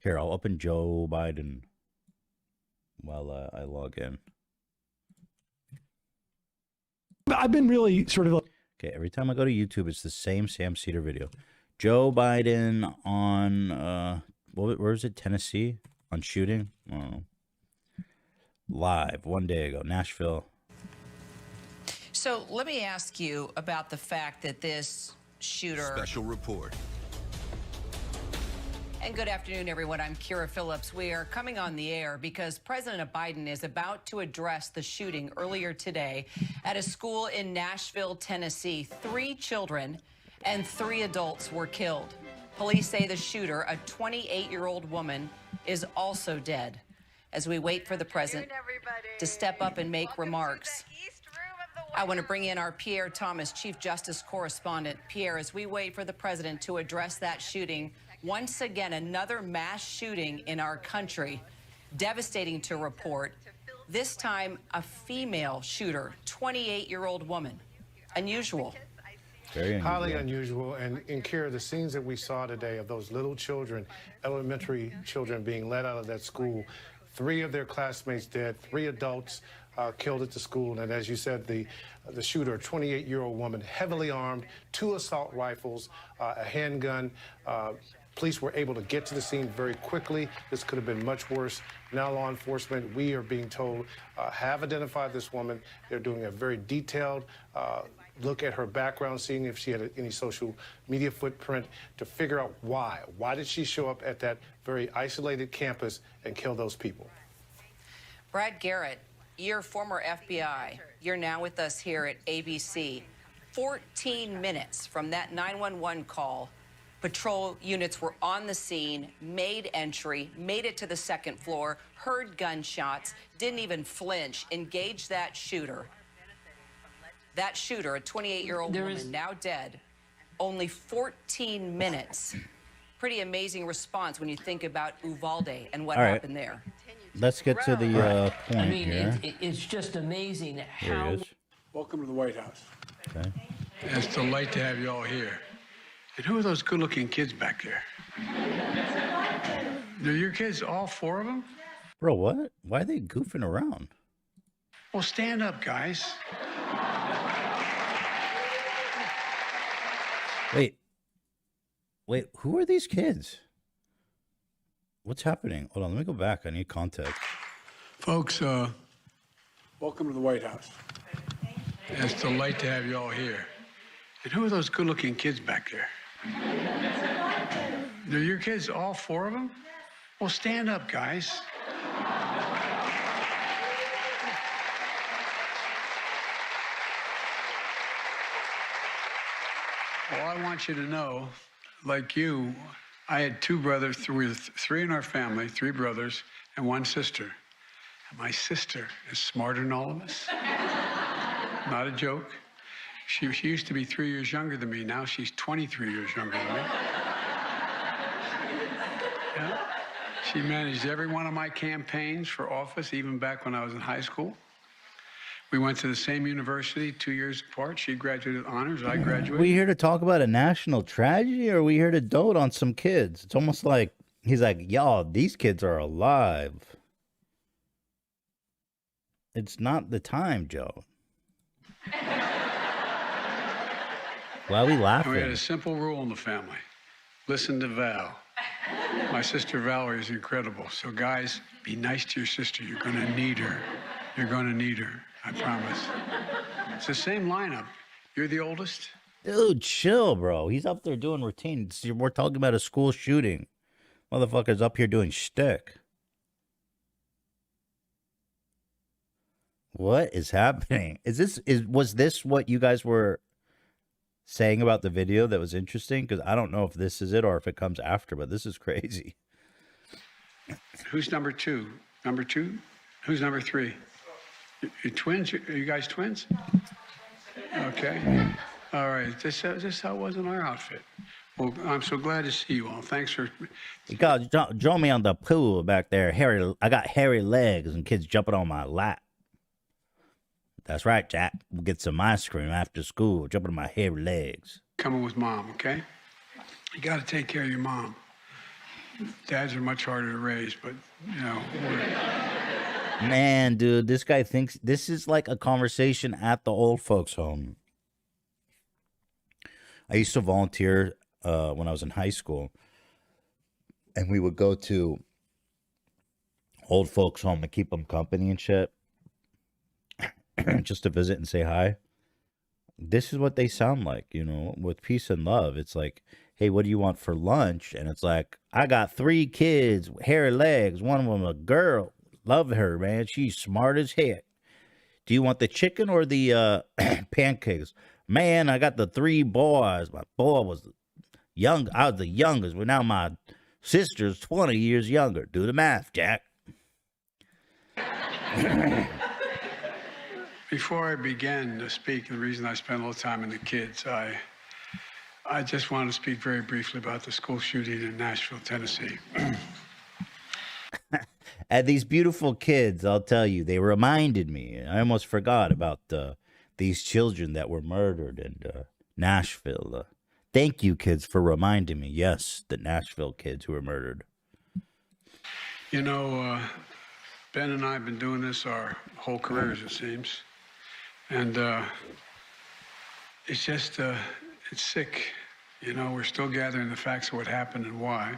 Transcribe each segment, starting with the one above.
Here, I'll open Joe Biden while I log in. I've been really sort of like... Okay, every time I go to YouTube, it's the same Sam Cedar video. Joe Biden on, where is it, Tennessee? On shooting? I don't know. Live, 1 day ago, Nashville. So let me ask you about the fact that this shooter... Special report. And good afternoon, everyone. I'm Kira Phillips. We are coming on the air because President Biden is about to address the shooting earlier today at a school in Nashville, Tennessee. 3 children and 3 adults were killed. Police say the shooter, a 28-year-old woman, is also dead. As we wait for the president to step up and make remarks, I want to bring in our Pierre Thomas, Chief Justice Correspondent. Pierre, as we wait for the president to address that shooting, once again, another mass shooting in our country. Devastating to report. This time, a female shooter, 28-year-old woman. Unusual. Very unusual. Highly unusual. And Kira, the scenes that we saw today of those little children, elementary children being let out of that school, 3 of their classmates dead, 3 adults killed at the school. And as you said, the shooter, a 28-year-old woman, heavily armed, 2 assault rifles, a handgun. Police were able to get to the scene very quickly. This could have been much worse. Now law enforcement, we are being told, have identified this woman. They're doing a very detailed look at her background, seeing if she had any social media footprint to figure out why. Why did she show up at that very isolated campus and kill those people? Brad Garrett, you're former FBI. You're now with us here at ABC. 14 minutes from that 911 call, patrol units were on the scene, made entry, made it to the 2nd floor, heard gunshots, didn't even flinch, engaged that shooter. That shooter, a 28-year-old woman, now dead. Only 14 minutes. Pretty amazing response when you think about Uvalde and what happened there. Let's get to the point I mean, here. it's just amazing Here how... it is. Welcome to the White House. Okay. It's a delight to have you all here. And who are those good-looking kids back there? Are your kids, all 4 of them? Bro, what? Why are they goofing around? Well, stand up, guys. Wait, who are these kids? What's happening? Hold on, let me go back. I need context. Folks, welcome to the White House. It's a delight to have you all here. And who are those good-looking kids back there? Are your kids, all 4 of them? Well, stand up, guys. Well, I want you to know, like you, I had 2 brothers, 3 in our family, 3 brothers, and 1 sister. And my sister is smarter than all of us. Not a joke. She used to be 3 years younger than me. Now she's 23 years younger than me. Yeah. She managed every one of my campaigns for office, even back when I was in high school. We went to the same university 2 years apart. She graduated with honors. I graduated. Are we here to talk about a national tragedy, or are we here to dote on some kids? It's almost like he's like, y'all, these kids are alive. It's not the time, Joe. Why are we laughing? We had a simple rule in the family. Listen to Val. My sister Valerie is incredible. So guys, be nice to your sister. You're gonna need her. You're gonna need her. I promise. It's the same lineup. You're the oldest? Dude, chill, bro. He's up there doing routine. We're talking about a school shooting. Motherfucker's up here doing shtick. What is happening? Was this what you guys were saying about the video that was interesting? Because I don't know if this is it or if it comes after, but this is crazy. Who's number 2? Number 2? Who's number 3? You twins? Are you guys twins? Okay. All right. This how it was in our outfit. Well, I'm so glad to see you all. Thanks for... You guys join me on the pool back there. I got hairy legs and kids jumping on my lap. That's right, Jack. We'll get some ice cream after school, jumping on my hairy legs. Coming with Mom, okay? You got to take care of your mom. dads are much harder to raise, but, you know, Man, dude, this guy thinks this is like a conversation at the old folks' home. I used to volunteer when I was in high school, and we would go to old folks' home to keep them company and shit, just to visit and say hi. This is what they sound like, you know, with peace and love. It's like, hey, what do you want for lunch? And it's like, I got 3 kids, hairy legs, one of them a girl. Love her, man. She's smart as heck. Do you want the chicken or the pancakes? Man, I got the 3 boys. My boy was young. I was the youngest, but now my sister's 20 years younger. Do the math, Jack. Before I began to speak, the reason I spent a little time in the kids, I just want to speak very briefly about the school shooting in Nashville, Tennessee. And these beautiful kids, I'll tell you, they reminded me. I almost forgot about these children that were murdered in Nashville. Thank you, kids, for reminding me. Yes, the Nashville kids who were murdered. You know, Ben and I have been doing this our whole careers, it seems. And it's just, it's sick. You know, we're still gathering the facts of what happened and why.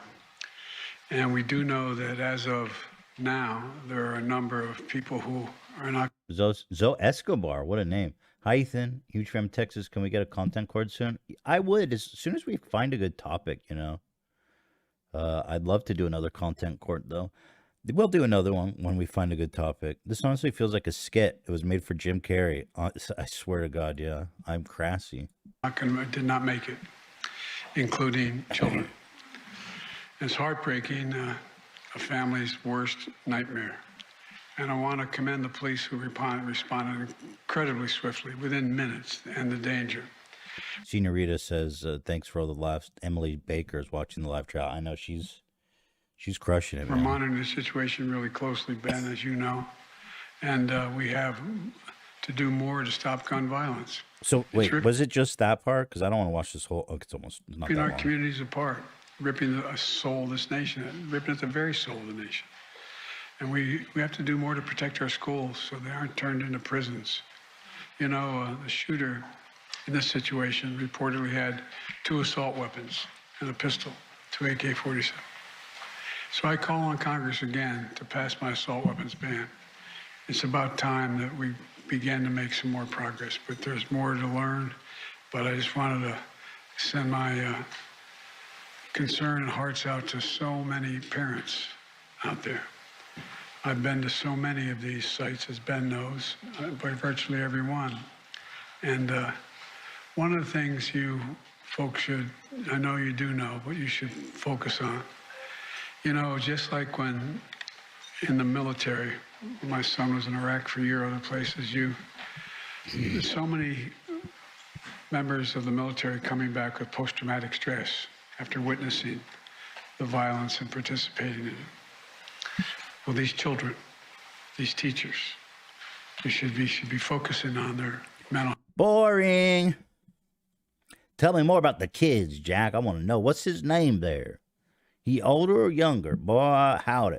And we do know that as of now, there are a number of people who are not. Zoe Escobar, what a name. Hi, Ethan. Huge fan of Texas. Can we get a content cord soon? I would, as soon as we find a good topic, you know. I'd love to do another content cord, though. We'll do another one when we find a good topic. This honestly feels like a skit. It was made for Jim Carrey. I swear to God, yeah. I'm crassy. Did not make it, including children. It's heartbreaking, a family's worst nightmare. And I want to commend the police who responded incredibly swiftly, within minutes, to end the danger. Senorita says, thanks for all the laughs. Emily Baker is watching the live trial. I know she's crushing it, We're man. monitoring the situation really closely, Ben, as you know. And we have to do more to stop gun violence. So, wait, was it just that part? Because I don't want to watch this whole... Oh, it's almost not that Ripping our long. communities apart, ripping the soul of this nation, ripping at the very soul of the nation. And we have to do more to protect our schools so they aren't turned into prisons. You know, the shooter in this situation reportedly had 2 assault weapons and a pistol, 2 AK-47. So I call on Congress again to pass my assault weapons ban. It's about time that we begin to make some more progress, but there's more to learn. But I just wanted to send my concern and hearts out to so many parents out there. I've been to so many of these sites, as Ben knows, by virtually every one. And one of the things you folks should, I know you do know, but you should focus on, you know, just like when in the military, my son was in Iraq for a year, other places, there's so many members of the military coming back with post-traumatic stress after witnessing the violence and participating in it. Well, these children, these teachers, we should be focusing on their mental. Boring. Tell me more about the kids, Jack. I want to know. What's his name there? He older or younger? Boy, howdy.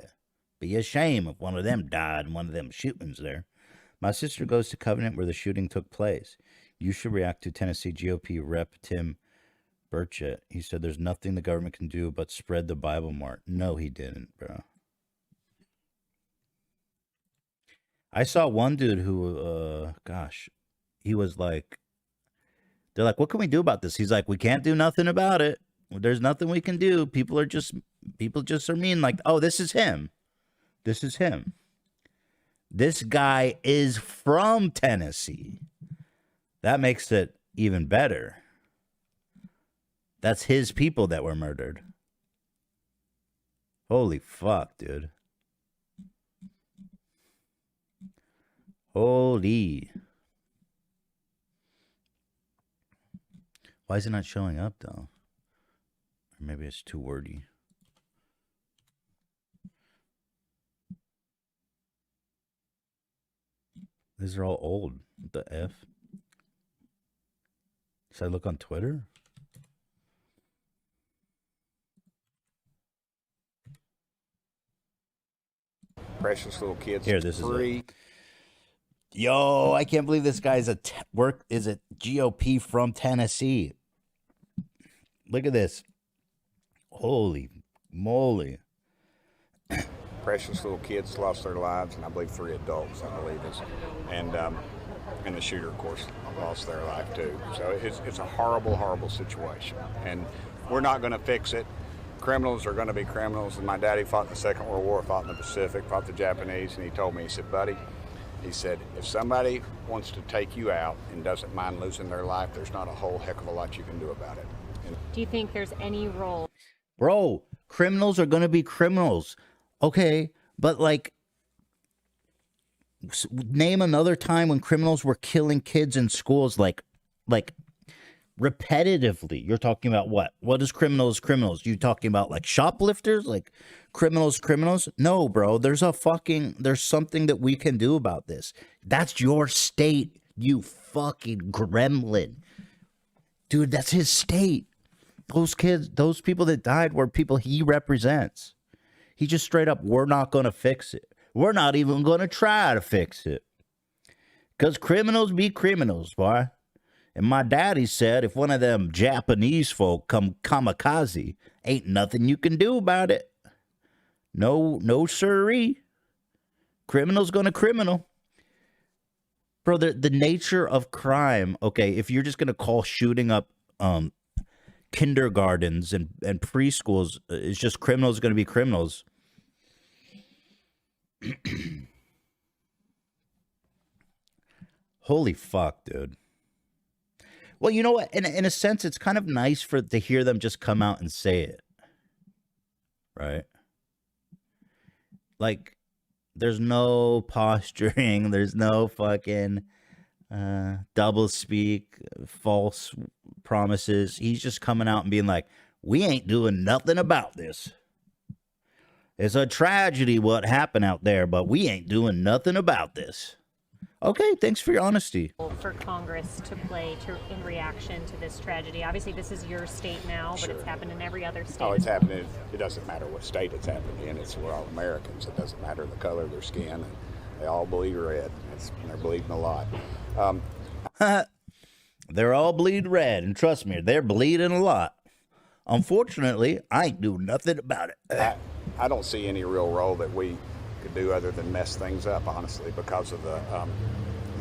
Be a shame if one of them died in one of them shootings there. My sister goes to Covenant where the shooting took place. You should react to Tennessee GOP Rep Tim Burchett. He said there's nothing the government can do but spread the Bible more. No, he didn't, bro. I saw one dude who, gosh, he was like, they're like, what can we do about this? He's like, we can't do nothing about it. There's nothing we can do. People just are mean. Like, oh, this is him. This is him. This guy is from Tennessee. That makes it even better. That's his people that were murdered. Holy fuck, dude. Holy. Why is it not showing up, though? Or maybe it's too wordy. These are all old. What the F? Should I look on Twitter? precious little kids. Here, this is free. it. Yo, I can't believe this guy's a GOP from Tennessee. Look at this. Holy moly. Precious little kids lost their lives, and I believe 3 adults, I believe is. And the shooter, of course, lost their life too. So it's a horrible, horrible situation. And we're not going to fix it. Criminals are going to be criminals. And my daddy fought in the Second World War, fought in the Pacific, fought the Japanese, and he told me, he said, buddy, he said, if somebody wants to take you out and doesn't mind losing their life, there's not a whole heck of a lot you can do about it. Do you think there's any role? Bro, criminals are going to be criminals. Okay, but like, name another time when criminals were killing kids in schools, like repetitively. You're talking about what? What is criminals? You talking about like shoplifters, like criminals? No, bro. There's something that we can do about this. That's your state, you fucking gremlin. Dude, that's his state. Those kids, those people that died were people he represents. He just straight up, we're not going to fix it. We're not even going to try to fix it. Because criminals be criminals, boy. And my daddy said, if one of them Japanese folk come kamikaze, ain't nothing you can do about it. No siree. Criminal's going to criminal. Bro, the nature of crime, okay, if you're just going to call shooting up kindergartens and preschools, it's just criminals going to be criminals. Holy fuck, dude. Well, you know what? In a sense, it's kind of nice to hear them just come out and say it. Right? Like, there's no posturing. There's no fucking double speak, false promises. He's just coming out and being like, we ain't doing nothing about this. It's a tragedy what happened out there, but we ain't doing nothing about this. Okay, thanks for your honesty. For Congress to play in reaction to this tragedy? Obviously, this is your state now, but It's happened in every other state. Oh, it's happening. It doesn't matter what state it's happening in. We're all Americans. It doesn't matter the color of their skin. And they all bleed red. And they're bleeding a lot. They're all bleed red, and trust me, they're bleeding a lot. Unfortunately, I ain't doing nothing about it. I don't see any real role that we could do other than mess things up, honestly, because of the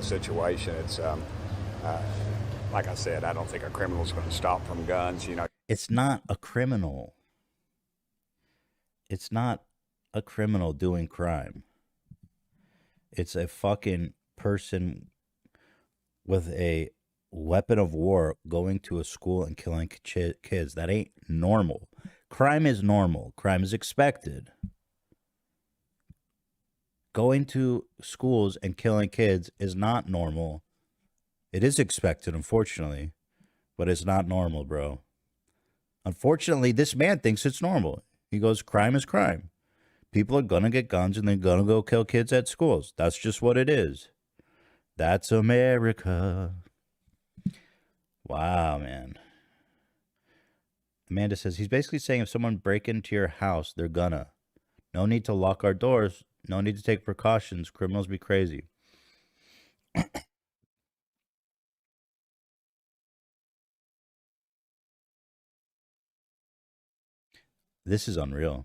situation. It's like I said, I don't think a criminal's going to stop from guns. You know, it's not a criminal. It's not a criminal doing crime. It's a fucking person with a weapon of war going to a school and killing kids. That ain't normal. Crime is normal. Crime is expected. Going to schools and killing kids is not normal. It is expected, unfortunately, but it's not normal, bro. Unfortunately, this man thinks it's normal. He goes, crime is crime. People are going to get guns and they're going to go kill kids at schools. That's just what it is. That's America. Wow, man. Amanda says, he's basically saying if someone break into your house, they're gonna. No need to lock our doors. No need to take precautions. Criminals be crazy. This is unreal.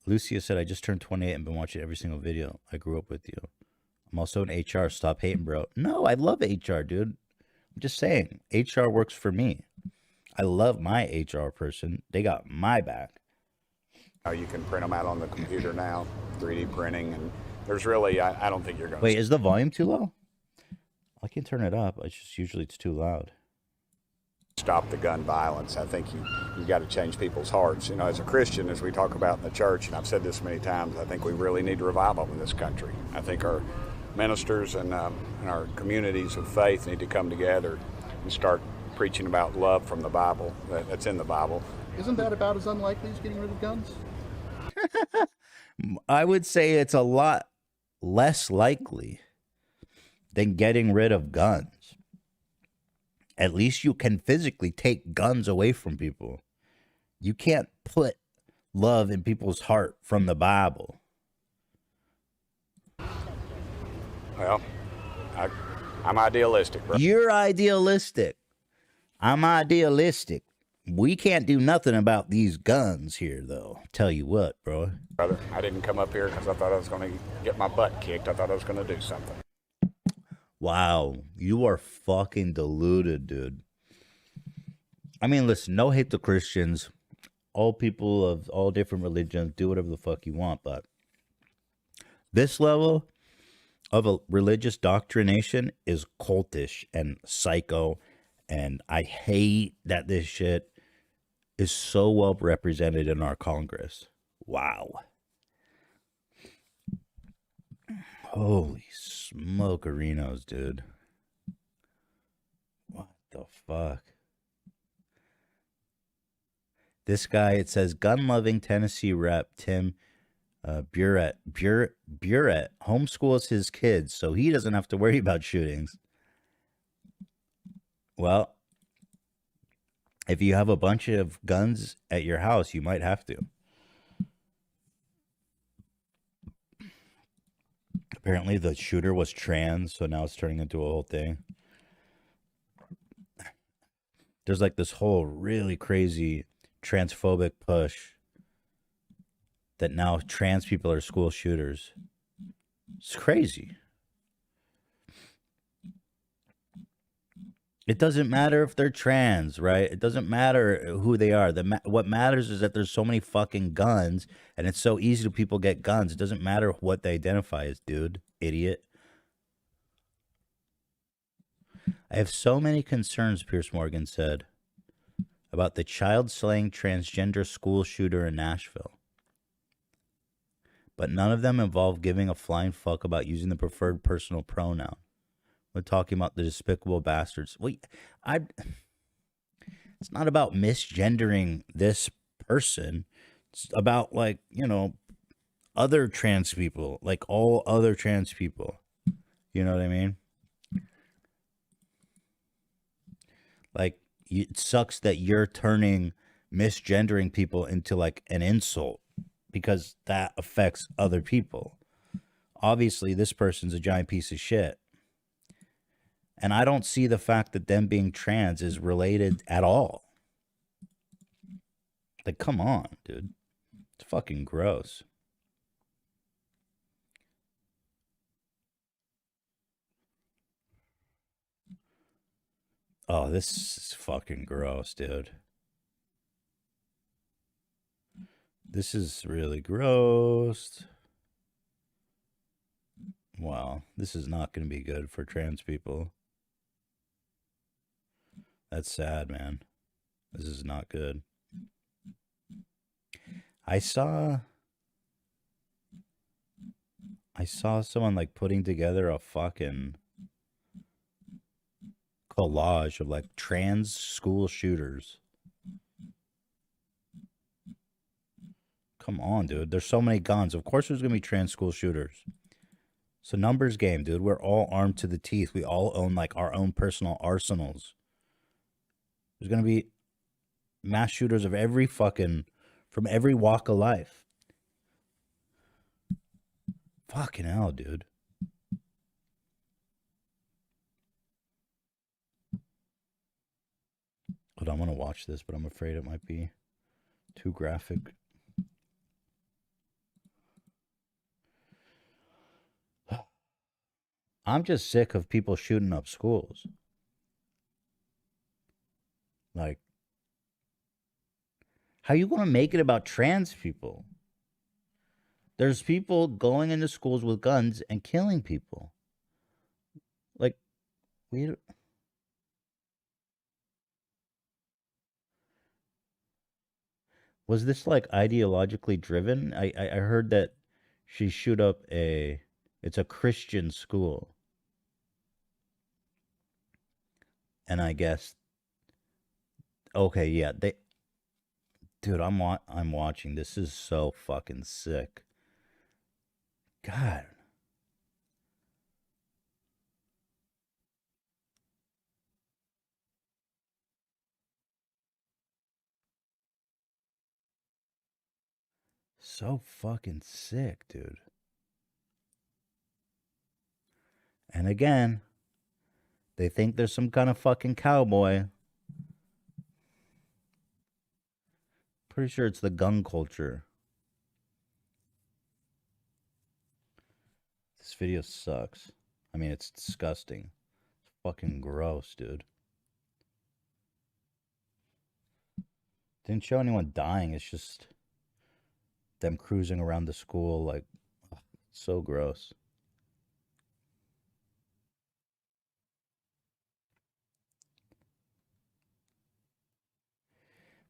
Lucia said, I just turned 28 and been watching every single video. I grew up with you. I'm also in HR. Stop hating, bro. No, I love HR, dude. I'm just saying, HR works for me. I love my HR person. They got my back. You can print them out on the computer now, 3D printing, and there's really, I don't think you're going to... Wait, is the volume too low? I can turn it up. It's just usually it's too loud. Stop the gun violence. I think you got to change people's hearts. You know, as a Christian, as we talk about in the church, and I've said this many times, I think we really need revival in this country. I think our ministers and our communities of faith need to come together and start preaching about love from the Bible. That's in the Bible. Isn't that about as unlikely as getting rid of guns? I would say it's a lot less likely than getting rid of guns. At least you can physically take guns away from people. You can't put love in people's heart from the Bible. Well, I'm idealistic, bro. You're idealistic. I'm idealistic. We can't do nothing about these guns here, though. Tell you what, bro. Brother, I didn't come up here because I thought I was going to get my butt kicked. I thought I was going to do something. Wow, you are fucking deluded, dude. I mean, listen, no hate to Christians. All people of all different religions, do whatever the fuck you want, but this level of a religious doctrination is cultish and psycho, and I hate that this shit is so well represented in our Congress. Wow. Holy smokerinos, dude. What the fuck? This guy, it says, gun-loving Tennessee rep Tim Burett homeschools his kids so he doesn't have to worry about shootings. Well, if you have a bunch of guns at your house, you might have to. Apparently the shooter was trans, so now it's turning into a whole thing. There's like this whole really crazy transphobic push that now trans people are school shooters. It's crazy. It doesn't matter if they're trans, right? It doesn't matter who they are. What matters is that there's so many fucking guns, and it's so easy to people get guns. It doesn't matter what they identify as, dude. Idiot. I have so many concerns, Pierce Morgan said, about the child-slaying transgender school shooter in Nashville. But none of them involve giving a flying fuck about using the preferred personal pronoun. We're talking about the despicable bastards. It's not about misgendering this person. It's about, like, you know, other trans people, like all other trans people. You know what I mean? Like, it sucks that you're turning misgendering people into like an insult because that affects other people. Obviously, this person's a giant piece of shit. And I don't see the fact that them being trans is related at all. Like, come on, dude. It's fucking gross. Oh, this is fucking gross, dude. This is really gross. Wow, this is not going to be good for trans people. That's sad, man. This is not good. I saw someone like putting together a fucking collage of like trans school shooters. Come on, dude. There's so many guns. Of course there's going to be trans school shooters. It's a numbers game, dude. We're all armed to the teeth. We all own like our own personal arsenals. There's going to be mass shooters of every fucking, from every walk of life. Fucking hell, dude. Hold on, I'm going to watch this, but I'm afraid it might be too graphic. I'm just sick of people shooting up schools. Like, how are you going to make it about trans people? There's people going into schools with guns and killing people. Like, was this like ideologically driven? I heard that she shoot up it's a Christian school. And I guess, okay, yeah, dude, I'm watching. This is so fucking sick. God. So fucking sick, dude. And again, they think there's some kind of fucking cowboy. Pretty sure it's the gun culture. This video sucks. I mean, it's disgusting. It's fucking gross, dude. Didn't show anyone dying. It's just them cruising around the school like, ugh, so gross.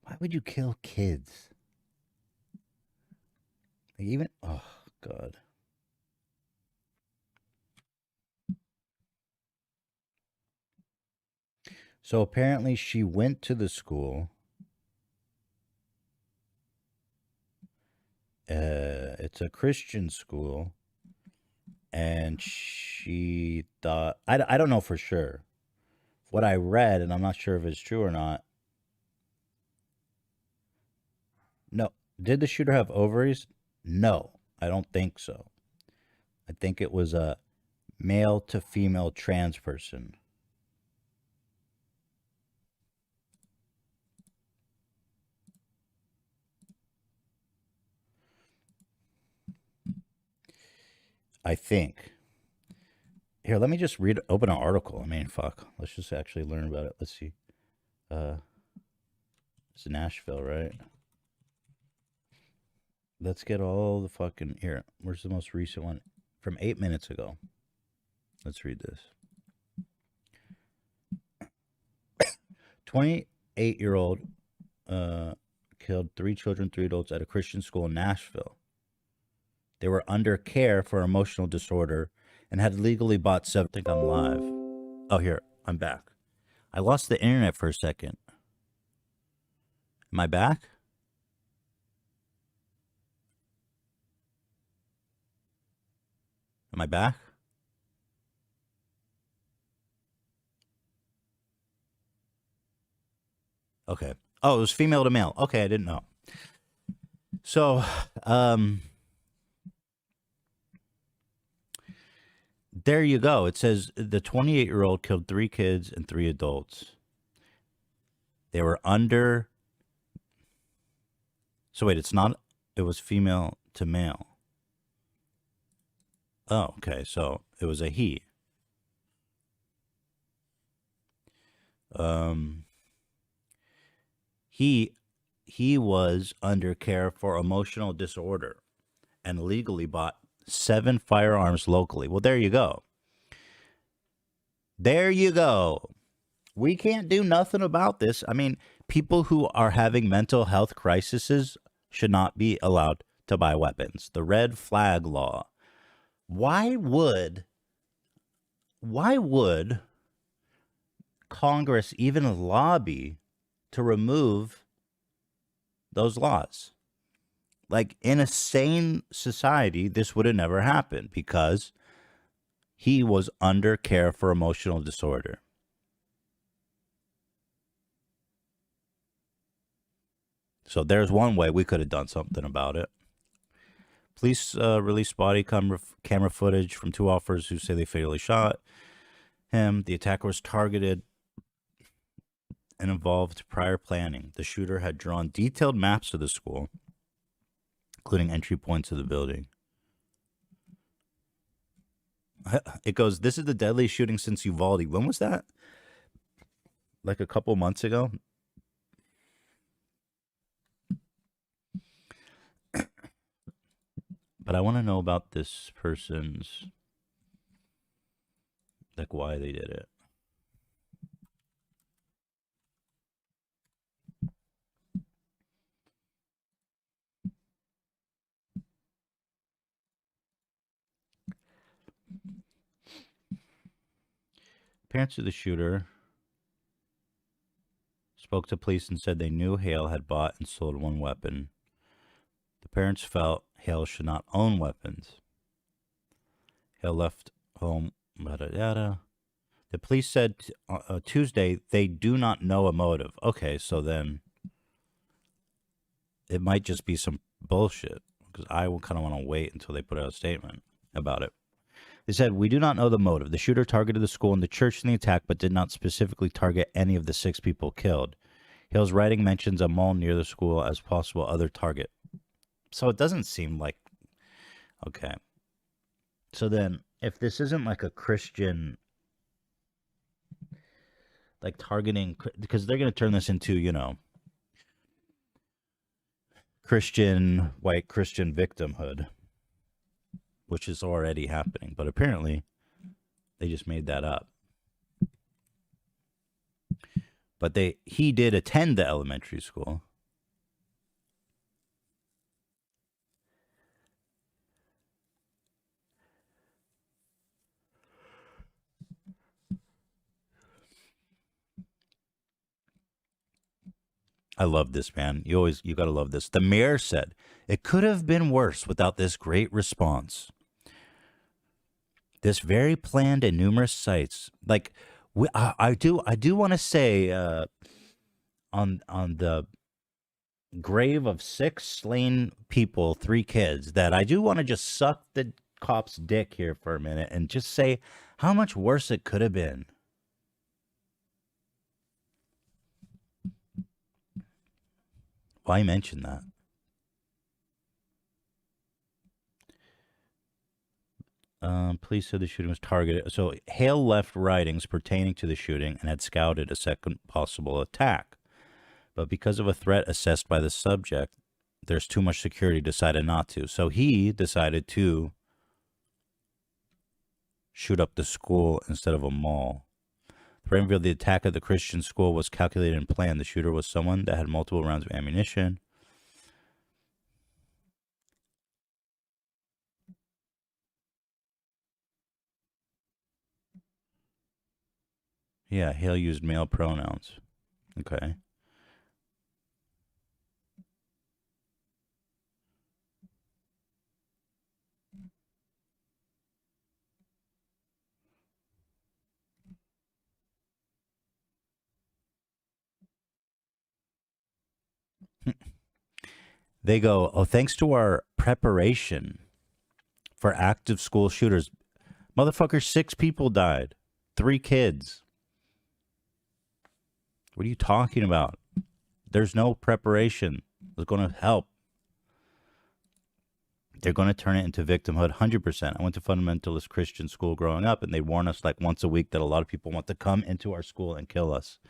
Why would you kill kids? Like even, oh, God. So apparently she went to the school. It's a Christian school. And she thought, I don't know for sure. What I read, and I'm not sure if it's true or not. No. Did the shooter have ovaries? No, I don't think so. I think it was a male to female trans person. I think. Here, let me just open an article. I mean, fuck. Let's just actually learn about it. Let's see. It's Nashville, right? Let's get all the fucking... Here, where's the most recent one? From 8 minutes ago. Let's read this. 28-year-old killed 3 children, 3 adults at a Christian school in Nashville. They were under care for emotional disorder and had legally bought 7... I think I'm live. Oh, here. I'm back. I lost the internet for a second. Am I back? Am I back? Okay. Oh, it was female to male. Okay, I didn't know. So, there you go. It says the 28-year-old killed 3 kids and 3 adults. They were under... So wait, it's not... It was female to male. Oh, okay. So it was a he. He was under care for emotional disorder and legally bought 7 firearms locally. Well, there you go. There you go. We can't do nothing about this. I mean, people who are having mental health crises should not be allowed to buy weapons. The red flag law. Why would Congress even lobby to remove those laws? Like, in a sane society, this would have never happened because he was under care for emotional disorder. So there's one way we could have done something about it. Police released body camera footage from 2 officers who say they fatally shot him. The attacker was targeted and involved prior planning. The shooter had drawn detailed maps of the school, including entry points of the building. It goes, this is the deadliest shooting since Uvalde. When was that? Like a couple months ago? But I want to know about this person's, like, why they did it. Parents of the shooter spoke to police and said they knew Hale had bought and sold 1 weapon. The parents felt Hale should not own weapons. Hale left home, yada yada. The police said Tuesday they do not know a motive. Okay, so then it might just be some bullshit because I will kind of want to wait until they put out a statement about it. They said, we do not know the motive. The shooter targeted the school and the church in the attack, but did not specifically target any of the 6 people killed. Hill's writing mentions a mall near the school as possible other target. So it doesn't seem like... Okay. So then, if this isn't like a Christian... Like targeting... Because they're going to turn this into, you know... white Christian victimhood. Which is already happening. But apparently, they just made that up. But he did attend the elementary school. I love this, man. You got to love this. The mayor said, it could have been worse without this great response. This very planned and numerous sites, like I do want to say on the grave of 6 slain people, 3 kids, that I do want to just suck the cop's dick here for a minute and just say how much worse it could have been. Why mention that? Police said the shooting was targeted. So Hale left writings pertaining to the shooting and had scouted a second possible attack. But because of a threat assessed by the subject, there's too much security, decided not to. So he decided to shoot up the school instead of a mall. The frame revealed the attack at the Christian school was calculated and planned. The shooter was someone that had multiple rounds of ammunition. Yeah, Hale used male pronouns. Okay. They go, oh, thanks to our preparation for active school shooters, motherfucker, 6 people died. 3 kids. What are you talking about? There's no preparation. It's going to help. They're going to turn it into victimhood 100%. I went to fundamentalist Christian school growing up, and they warn us like once a week that a lot of people want to come into our school and kill us.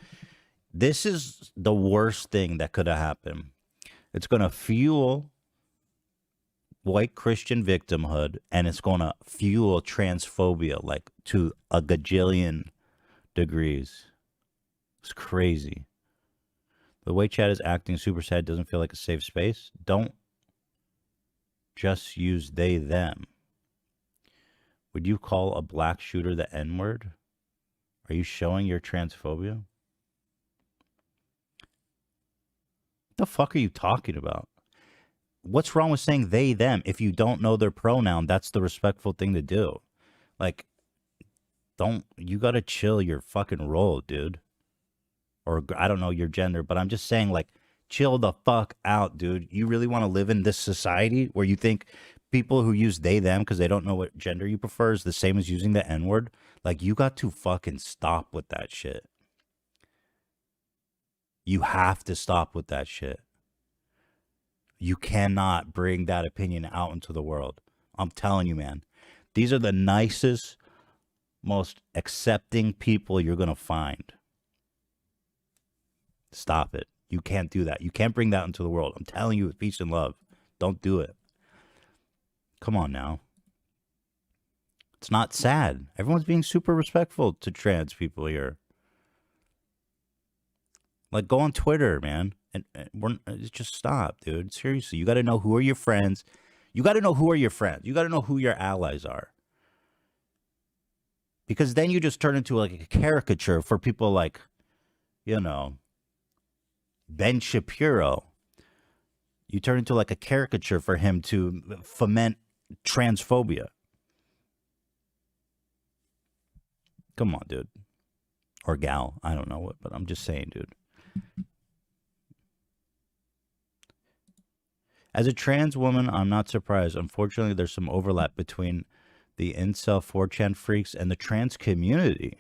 This is the worst thing that could have happened. It's going to fuel white Christian victimhood, and it's going to fuel transphobia like to a gajillion degrees. It's crazy. The way Chad is acting super sad doesn't feel like a safe space. Don't just use they, them. Would you call a black shooter the N-word? Are you showing your transphobia? What the fuck are you talking about? What's wrong with saying they, them? If you don't know their pronoun, that's the respectful thing to do. Like, you gotta chill your fucking role, dude. Or, I don't know your gender, but I'm just saying, like, chill the fuck out, dude. You really want to live in this society where you think people who use they, them because they don't know what gender you prefer is the same as using the N-word? Like, you got to fucking stop with that shit. You have to stop with that shit. You cannot bring that opinion out into the world. I'm telling you, man. These are the nicest, most accepting people you're going to find. Stop it. You can't do that. You can't bring that into the world. I'm telling you with peace and love. Don't do it. Come on now. It's not sad. Everyone's being super respectful to trans people here. Like, go on Twitter, man. And just stop, dude. Seriously, you got to know who are your friends. You got to know who are your friends. You got to know who your allies are. Because then you just turn into like a caricature for people like, you know, Ben Shapiro. You turn into like a caricature for him to foment transphobia. Come on, dude. Or gal. I don't know what, but I'm just saying, dude. As a trans woman, I'm not surprised. Unfortunately, there's some overlap between the incel 4chan freaks, and the trans community,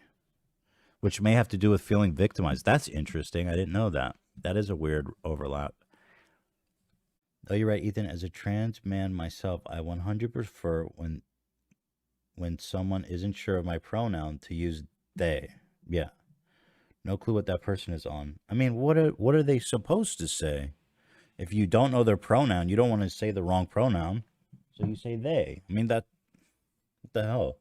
which may have to do with feeling victimized. That's interesting. I didn't know that. That is a weird overlap. Oh, you're right, Ethan. As a trans man myself, I 100% prefer when someone isn't sure of my pronoun to use they. Yeah. No clue what that person is on. I mean, what are they supposed to say? If you don't know their pronoun, you don't want to say the wrong pronoun, so you say they. I mean, what the hell?